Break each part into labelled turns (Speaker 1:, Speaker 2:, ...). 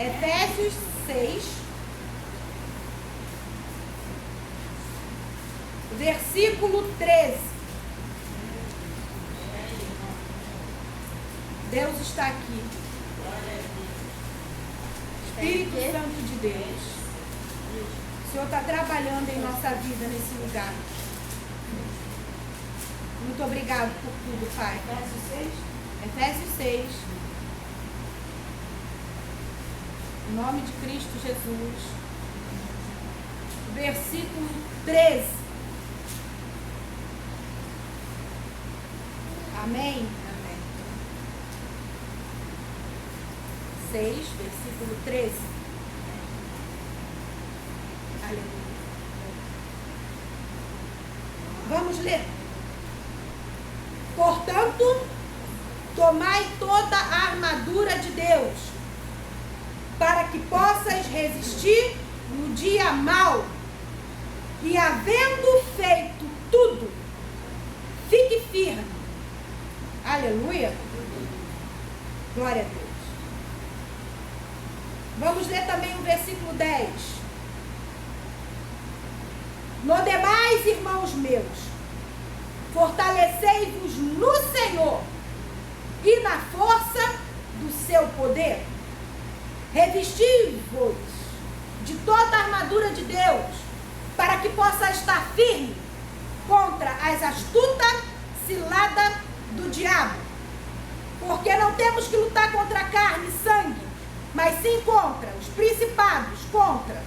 Speaker 1: Efésios 6, versículo 13. Deus está aqui. Espírito Santo de Deus. O Senhor está trabalhando em nossa vida nesse lugar. Muito obrigado por tudo, Pai. Efésios 6. Em nome de Cristo Jesus. Versículo 13. Amém? 6, versículo 13. Aleluia. Vamos ler. Portanto, tomai toda a armadura de Deus, para que possas resistir no dia mau, e havendo feito tudo, fique firme. Aleluia. Glória a Deus. Vamos ler também o versículo 10. No demais, irmãos meus, fortalecei-vos no Senhor e na força do seu poder. Revesti-vos de toda a armadura de Deus, para que possa estar firme contra as astutas ciladas do diabo. Porque não temos que lutar contra carne e sangue, mas sim contra os principados, contra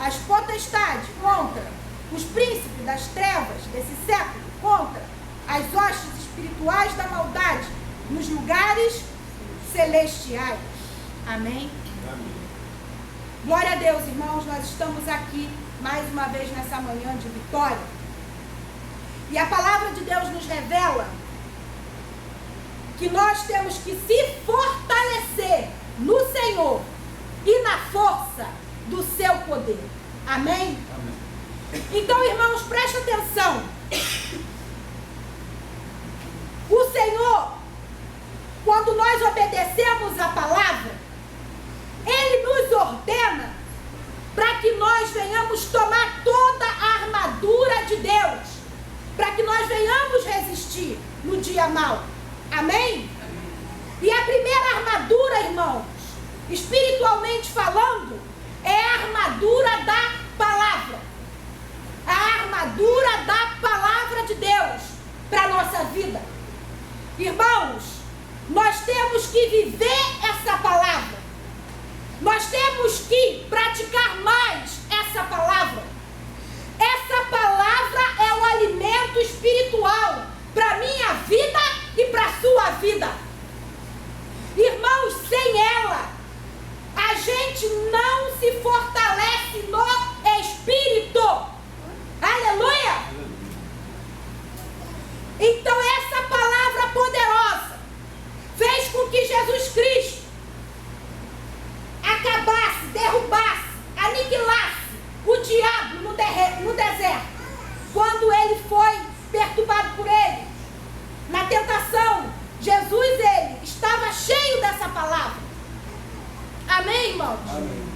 Speaker 1: as potestades, contra os príncipes das trevas desse século, contra as hostes espirituais da maldade nos lugares celestiais. Amém?
Speaker 2: Amém.
Speaker 1: Glória a Deus, irmãos, nós estamos aqui mais uma vez nessa manhã de vitória. E a palavra de Deus nos revela que nós temos que se fortalecer no Senhor e na força do seu poder. Amém?
Speaker 2: Amém.
Speaker 1: Então, irmãos, preste atenção. O Senhor, quando nós obedecemos a palavra, Ele nos ordena para que nós venhamos tomar toda a armadura de Deus, para que nós venhamos resistir no dia mau. Amém? E a primeira armadura, irmãos, espiritualmente falando, é a armadura da palavra. A armadura da palavra de Deus para a nossa vida. Irmãos, nós temos que viver essa palavra. Nós temos que praticar mais essa palavra. Essa palavra é o alimento espiritual para a minha vida e para a sua vida. Irmãos, sem ela, a gente não se fortalece no Espírito. Aleluia! Então essa palavra poderosa fez com que Jesus Cristo acabasse, derrubasse, aniquilasse o diabo no deserto. Quando ele foi perturbado por ele, na tentação, Jesus, ele estava cheio dessa palavra. Amém, irmãos?
Speaker 2: Amém.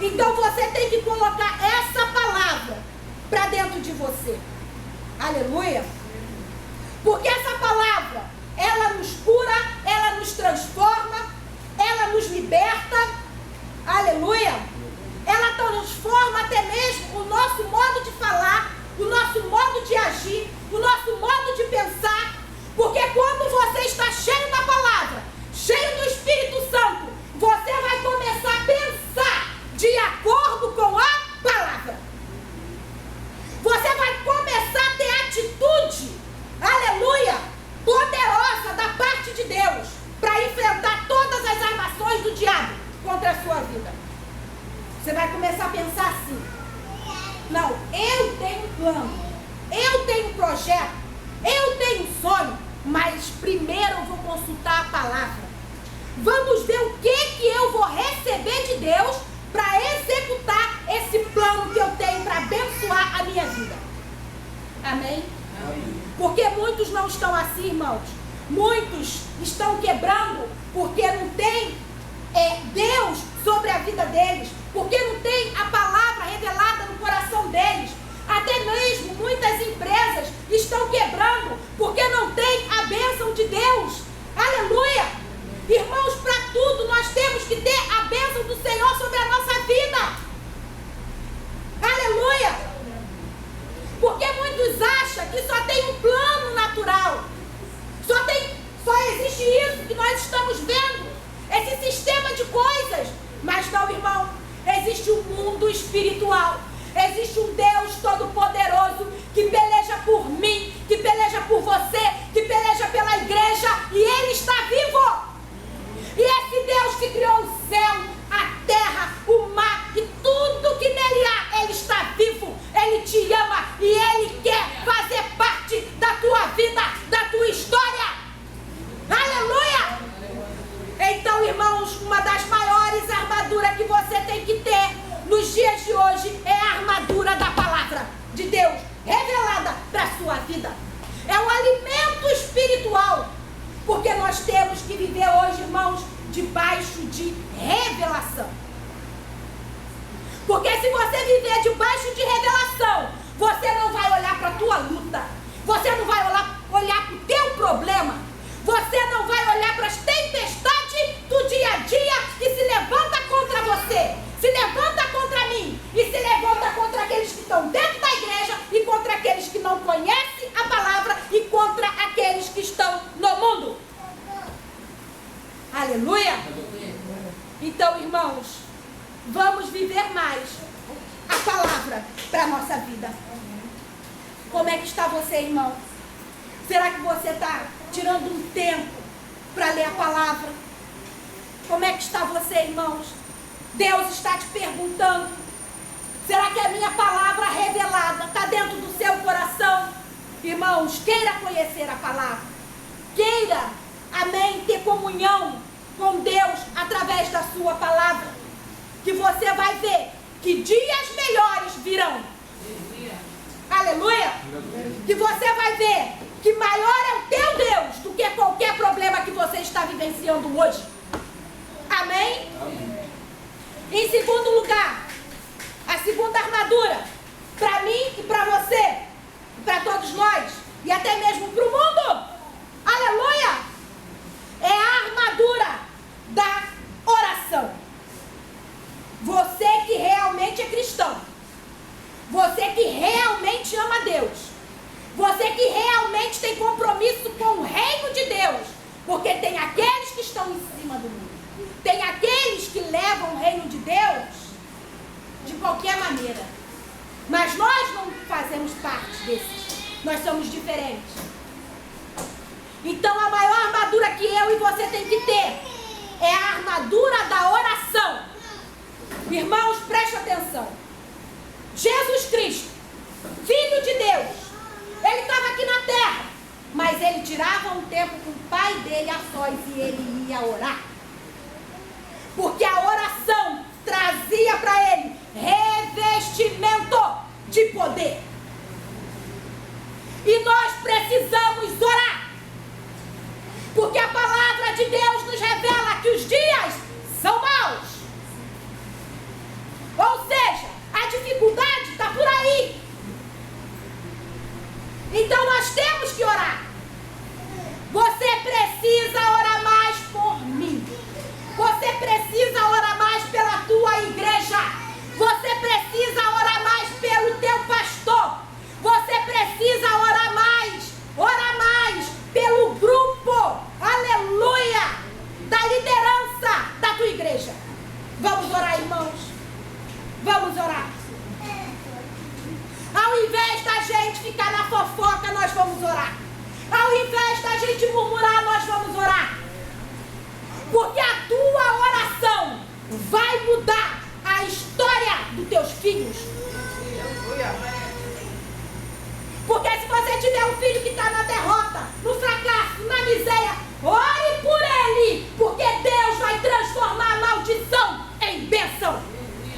Speaker 1: Então você tem que colocar essa palavra para dentro de você. Aleluia. Porque essa palavra, ela nos cura, ela nos transforma, ela nos liberta. Aleluia. Ela transforma até mesmo o nosso modo de falar, o nosso modo de agir, o nosso modo de pensar. Porque quando você está cheio da palavra, cheio do Espírito Santo, você vai começar a pensar de acordo com a palavra. Você vai começar a ter atitude, aleluia, poderosa da parte de Deus para enfrentar todas as armações do diabo contra a sua vida. Você vai começar a pensar assim: não, eu tenho um plano, eu tenho um projeto, eu tenho um sonho, mas primeiro eu vou consultar a palavra. Vamos ver o que eu vou receber de Deus para executar esse plano que eu tenho para abençoar a minha vida. Amém?
Speaker 2: Amém.
Speaker 1: Porque muitos não estão assim, irmãos. Muitos estão quebrando porque não tem Deus que ter a bênção do Senhor sobre a nossa vida. Aleluia! Porque muitos acham que só tem um plano natural. Só existe isso que nós estamos vendo. Esse sistema de coisas. Mas não, irmão. Existe um mundo espiritual. Existe um Deus todo-poderoso que peleja por mim, que peleja por você, que peleja pela igreja. E Ele está vivo. E esse Deus que criou o céu, a terra, o mar e tudo que nele há, Ele está vivo. Ele te ama e Ele quer fazer parte da tua vida, da tua história. Aleluia! Então, irmãos, uma das maiores armaduras que você tem que ter nos dias de hoje é a armadura da palavra de Deus revelada para a sua vida. É o alimento espiritual, porque nós temos que viver hoje, irmãos, debaixo de revelação. Porque se você viver debaixo de revelação, você não vai olhar para a tua luta, você não vai olhar para o teu problema, você não vai olhar para as tempestades do dia a dia que se levanta contra você, se levanta contra mim e se levanta contra aqueles que estão dentro da igreja e contra aqueles que não conhecem a palavra e contra aqueles que estão no mundo. Aleluia! Então, irmãos, vamos viver mais a palavra para a nossa vida. Como é que está você, irmão? Será que você está tirando um tempo para ler a palavra? Como é que está você, irmãos? Deus está te perguntando. Será que a minha palavra revelada está dentro do seu coração? Irmãos, queira conhecer a palavra. Queira, amém, ter comunhão com Deus através da sua palavra. Que você vai ver que dias melhores virão. Aleluia! Que você vai ver que maior é o teu Deus do que qualquer problema que você está vivenciando hoje. Amém? Amém. Em segundo lugar, a segunda armadura, para mim e para você, para todos nós, e até mesmo para o mundo, aleluia, é a armadura da oração. Você que realmente é cristão, você que realmente ama Deus, você que realmente tem compromisso com o reino de Deus, porque tem aqueles que estão em cima do mundo, tem aqueles que levam o reino de Deus de qualquer maneira, mas nós não fazemos parte desses, nós somos diferentes. Então a maior armadura que eu e você tem que ter é a armadura da oração. Irmãos, preste atenção. Jesus Cristo, Filho de Deus, Ele estava aqui na terra, mas Ele tirava um tempo com o Pai dele a sós e Ele ia orar. Porque a oração trazia para Ele revestimento de poder. E nós precisamos orar. Porque a palavra de Deus nos revela que os dias são maus. Ou seja, a dificuldade está por aí. Então nós temos que orar. Você precisa orar mais por mim. Você precisa orar mais pela tua igreja. Você precisa orar mais pelo teu pastor. Você precisa orar mais pelo grupo, aleluia, da liderança da tua igreja. Vamos orar, irmãos. Vamos orar. Ao invés da gente ficar na fofoca, nós vamos orar. Ao invés da gente murmurar, nós vamos orar. Porque a tua oração vai mudar a história dos teus filhos. Porque se você tiver um filho que está na derrota, no fracasso, na miséria, ore por ele, porque Deus vai transformar a maldição em bênção.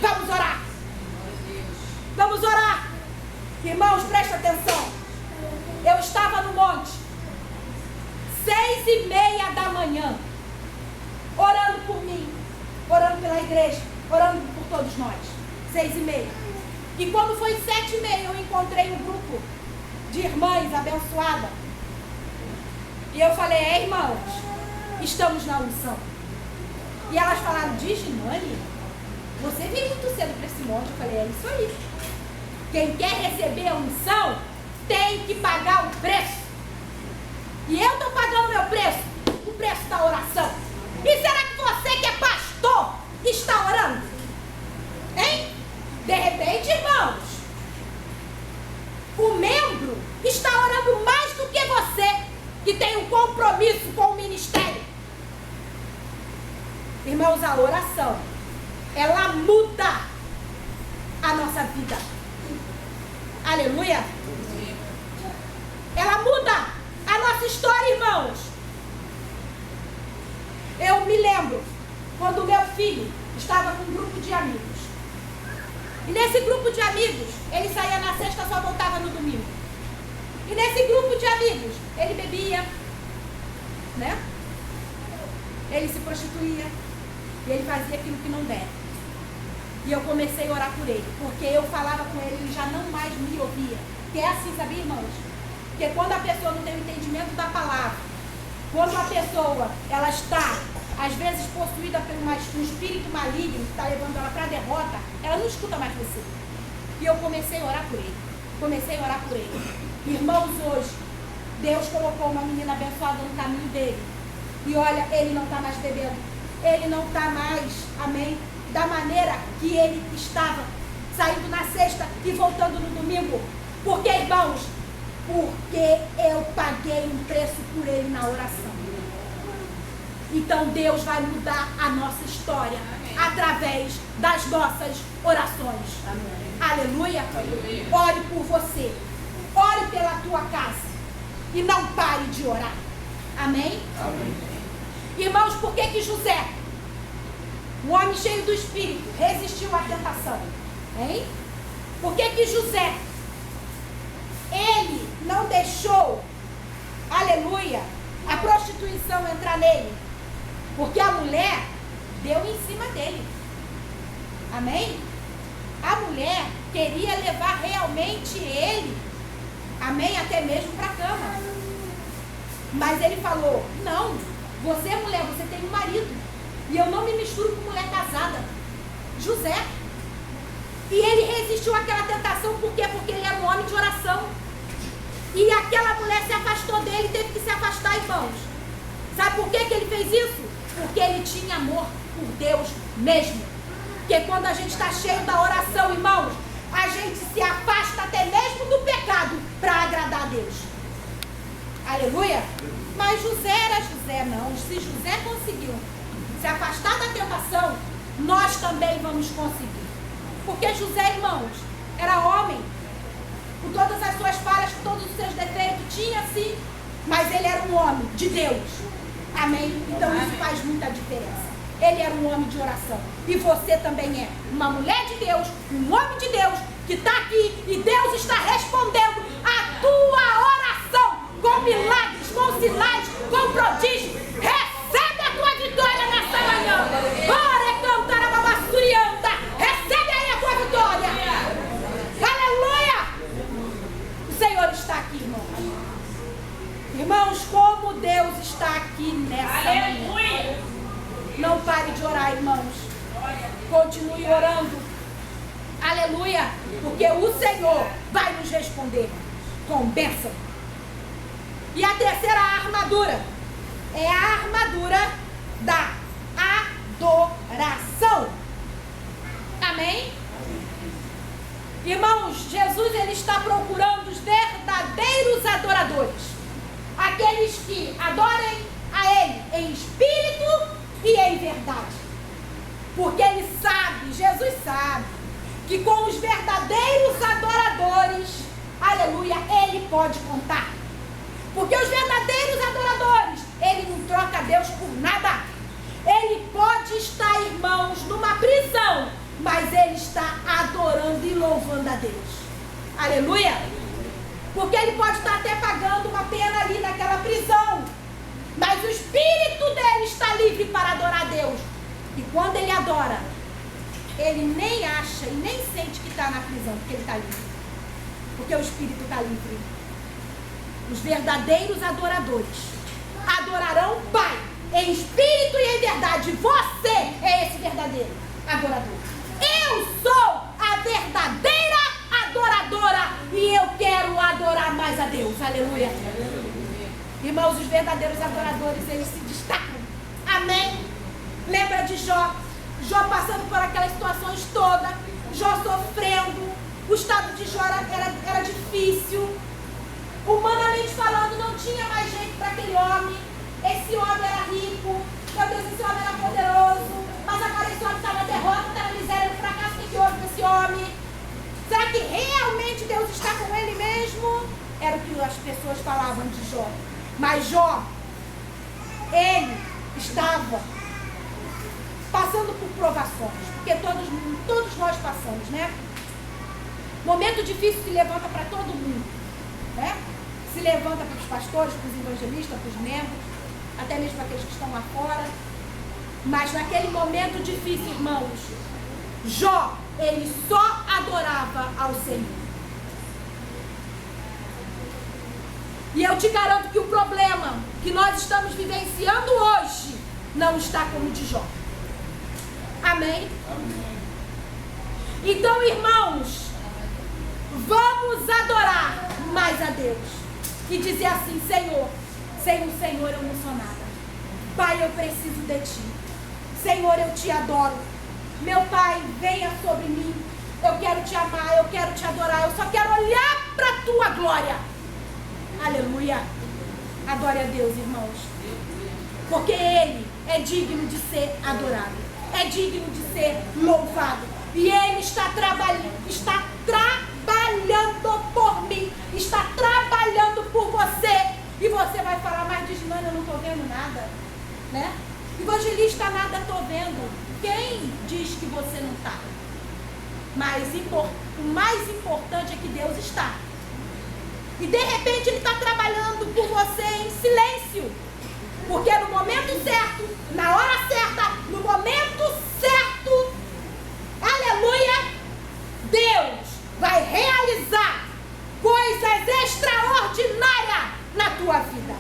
Speaker 1: Vamos orar. Vamos orar. Irmãos, presta atenção. Eu estava no monte, 6:30 da manhã, orando por mim, orando pela igreja, orando por todos nós. 6:30. E quando foi 7:30, eu encontrei um grupo de irmãs abençoadas. E eu falei, irmãos, estamos na unção. E elas falaram, Digimani, você veio muito cedo para esse monte. Eu falei, é isso aí. Quem quer receber a unção tem que pagar o preço. E eu estou pagando meu preço, o preço da oração. E será que você que é pastor está orando? Hein? De repente, irmãos, o membro está orando mais do que você, que tem um compromisso com o ministério. Irmãos, a oração, ela muda a nossa vida. Aleluia. Ela muda a nossa história, irmãos. Eu me lembro quando meu filho estava com um grupo de amigos. E nesse grupo de amigos, ele saía na sexta, só voltava no domingo. E nesse grupo de amigos, ele bebia, né? Ele se prostituía. E ele fazia aquilo que não deve. E eu comecei a orar por ele. Porque eu falava com ele, ele já não mais me ouvia. Que é assim, sabia, irmãos? Porque quando a pessoa não tem o entendimento da palavra, quando a pessoa, ela está, às vezes, possuída por um espírito maligno, que está levando ela para a derrota, ela não escuta mais você. E eu comecei a orar por ele. Comecei a orar por ele. Irmãos, hoje, Deus colocou uma menina abençoada no caminho dele. E olha, ele não está mais bebendo. Ele não está mais, amém, da maneira que ele estava, saindo na sexta e voltando no domingo. Por que, irmãos? Porque eu paguei um preço por ele na oração. Então Deus vai mudar a nossa história através das nossas orações. Amém. Aleluia. Aleluia. Ore por você. Ore pela tua casa. E não pare de orar. Amém? Amém. Irmãos, por que José, um homem cheio do Espírito, resistiu à tentação? Hein? Por que José, ele não deixou, aleluia, a prostituição entrar nele? Porque a mulher deu em cima dele. Amém? A mulher queria levar realmente ele, amém, até mesmo para a cama. Mas ele falou, não, você mulher, você tem um marido. E eu não me misturo com mulher casada. José. E ele resistiu àquela tentação, por quê? Porque ele era um homem de oração. E aquela mulher se afastou dele, teve que se afastar, irmãos. Sabe por que ele fez isso? Porque ele tinha amor por Deus mesmo. Porque quando a gente está cheio da oração, irmãos, a gente se afasta até mesmo do pecado para agradar a Deus. Aleluia. Mas José era José, não. Se José conseguiu se afastar da tentação, nós também vamos conseguir. Porque José, irmãos, era homem, com todas as suas falhas, com todos os seus defeitos, tinha sim, mas ele era um homem de Deus. Amém? Então isso faz muita diferença. Ele era um homem de oração. E você também é uma mulher de Deus, um homem de Deus, que está aqui e Deus está respondendo a tua oração com milagres, com sinais, com prodígios. Recebe a tua vitória nessa manhã. Bora cantar a babassurianda. Recebe aí a tua vitória. Aleluia. O Senhor está aqui, irmãos. Irmãos, como Deus está aqui nessa manhã. Não pare de orar, irmãos. Continue orando. Aleluia. Porque o Senhor vai nos responder com bênção. E a terceira armadura é a armadura da adoração. Amém? Irmãos, Jesus ele está procurando os verdadeiros adoradores. Aqueles que adorem a Ele em espírito e em verdade. Porque Ele sabe, Jesus sabe, que com os verdadeiros adoradores, aleluia, Ele pode contar. Porque os verdadeiros adoradores, ele não troca Deus por nada. Ele pode estar, irmãos, numa prisão, mas ele está adorando e louvando a Deus. Aleluia! Porque ele pode estar até pagando uma pena ali naquela prisão, mas o espírito dele está livre para adorar a Deus. E quando ele adora, ele nem acha e nem sente que está na prisão, porque ele está livre. Porque o espírito está livre. Os verdadeiros adoradores adorarão o Pai em espírito e em verdade, você é esse verdadeiro adorador. Eu sou a verdadeira adoradora e eu quero adorar mais a Deus. Aleluia. Irmãos, os verdadeiros adoradores, eles se destacam. Amém? Lembra de Jó? Jó passando por aquelas situações todas, Jó sofrendo, o estado de Jó era difícil. Humanamente falando, não tinha mais jeito para aquele homem. Esse homem era rico, meu Deus, esse homem era poderoso, mas agora esse homem está na derrota, está na miséria, no fracasso. O que houve com esse homem? Será que realmente Deus está com ele mesmo? Era o que as pessoas falavam de Jó. Mas Jó, ele estava passando por provações, porque todos nós passamos, né? Momento difícil se levanta para todo mundo, né? Se levanta para os pastores, para os evangelistas, para os membros, até mesmo para aqueles que estão lá fora. Mas naquele momento difícil, irmãos, Jó, ele só adorava ao Senhor. E eu te garanto que o problema que nós estamos vivenciando hoje não está como o de Jó. Amém? Amém. Então, irmãos, vamos adorar mais a Deus. E dizer assim: Senhor, sem o Senhor eu não sou nada. Pai, eu preciso de Ti. Senhor, eu Te adoro. Meu Pai, venha sobre mim. Eu quero Te amar, eu quero Te adorar. Eu só quero olhar para a Tua glória. Aleluia. Adore a Deus, irmãos. Porque Ele é digno de ser adorado. É digno de ser louvado. E Ele está trabalhando por mim. Está trabalhando por você. E você vai falar: mas diz, mano, eu não estou vendo nada. Né? Evangelista, nada estou vendo. Quem diz que você não está? Mas o mais importante é que Deus está. E de repente Ele está trabalhando por você em silêncio. Porque no momento certo, na hora certa, no momento certo, aleluia, Deus vai realizar coisas extraordinárias na tua vida.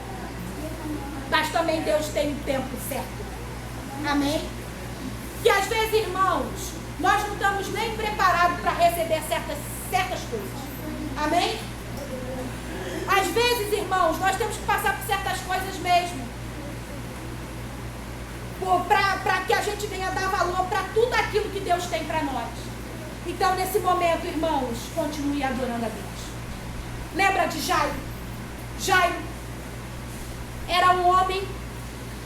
Speaker 1: Mas também Deus tem um tempo certo. Amém? Que às vezes, irmãos, nós não estamos nem preparados para receber certas coisas. Amém? Às vezes, irmãos, nós temos que passar por certas coisas mesmo. Para que a gente venha dar valor para tudo aquilo que Deus tem para nós. Então, nesse momento, irmãos, continue adorando a Deus. Lembra de Jairo? Jairo era um homem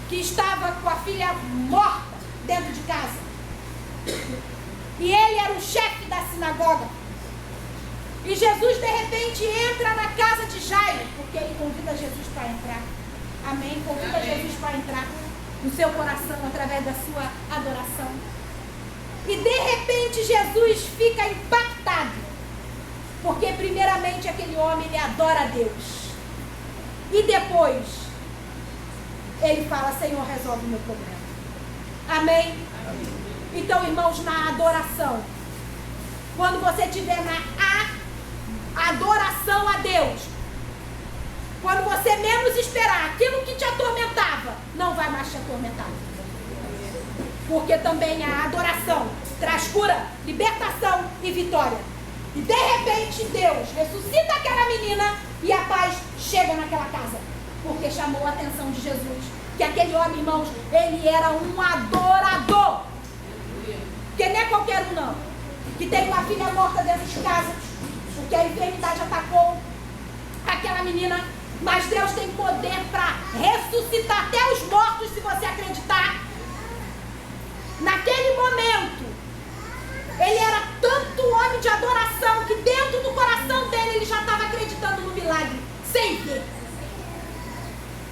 Speaker 1: que estava com a filha morta dentro de casa. E ele era o chefe da sinagoga. E Jesus, de repente, entra na casa de Jairo, porque ele convida Jesus para entrar. Amém? Convida Jesus para entrar no seu coração através da sua adoração. E de repente Jesus fica impactado, porque primeiramente aquele homem, ele adora a Deus. E depois ele fala: Senhor, resolve o meu problema. Amém? Amém. Então, irmãos, na adoração, quando você estiver na adoração a Deus, quando você menos esperar, aquilo que te atormentava não vai mais te atormentar. Porque também a adoração traz cura, libertação e vitória. E de repente Deus ressuscita aquela menina e a paz chega naquela casa. Porque chamou a atenção de Jesus. Que aquele homem, irmãos, ele era um adorador. Que nem é qualquer um, não. Que tem uma filha morta dentro de casa. Porque a enfermidade atacou aquela menina. Mas Deus tem poder para ressuscitar até os mortos, se você acreditar. Naquele momento, ele era tanto homem de adoração que dentro do coração dele ele já estava acreditando no milagre, sem ver.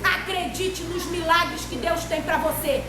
Speaker 1: Acredite nos milagres que Deus tem para você.